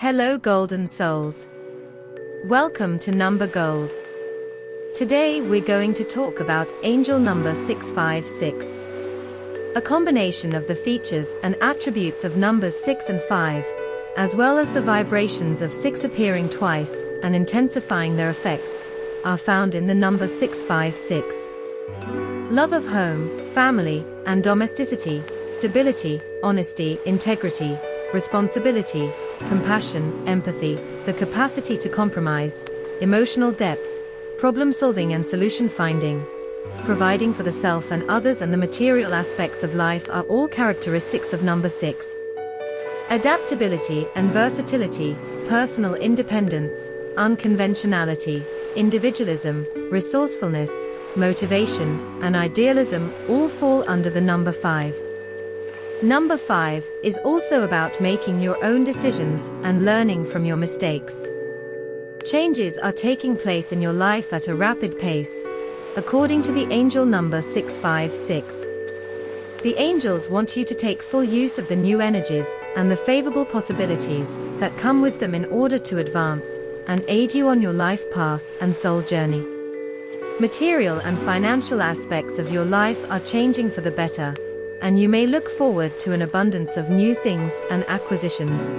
Hello golden souls. Welcome to Number Gold. Today we're going to talk about angel number 656. A combination of the features and attributes of numbers 6 and 5, as well as the vibrations of 6 appearing twice and intensifying their effects, are found in the number 656. Love of home, family, and domesticity, stability, honesty, integrity, responsibility, compassion, empathy, the capacity to compromise, emotional depth, problem-solving and solution-finding, providing for the self and others, and the material aspects of life are all characteristics of number 6. Adaptability and versatility, personal independence, unconventionality, individualism, resourcefulness, motivation, and idealism all fall under the number 5. Number 5 is also about making your own decisions and learning from your mistakes. Changes are taking place in your life at a rapid pace, according to the angel number 656. The angels want you to take full use of the new energies and the favorable possibilities that come with them in order to advance and aid you on your life path and soul journey. Material and financial aspects of your life are changing for the better, and you may look forward to an abundance of new things and acquisitions.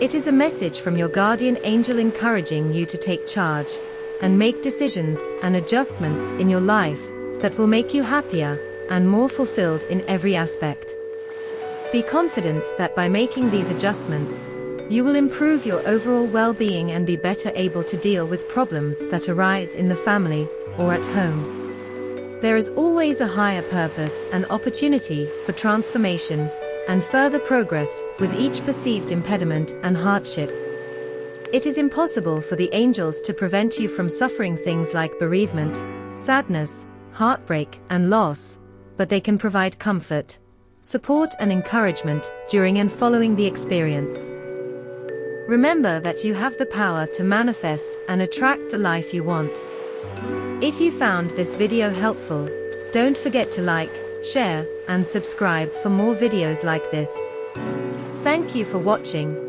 It is a message from your guardian angel encouraging you to take charge and make decisions and adjustments in your life that will make you happier and more fulfilled in every aspect. Be confident that by making these adjustments, you will improve your overall well-being and be better able to deal with problems that arise in the family or at home. There is always a higher purpose and opportunity for transformation and further progress with each perceived impediment and hardship. It is impossible for the angels to prevent you from suffering things like bereavement, sadness, heartbreak, and loss, but they can provide comfort, support, and encouragement during and following the experience. Remember that you have the power to manifest and attract the life you want. If you found this video helpful, don't forget to like, share, and subscribe for more videos like this. Thank you for watching.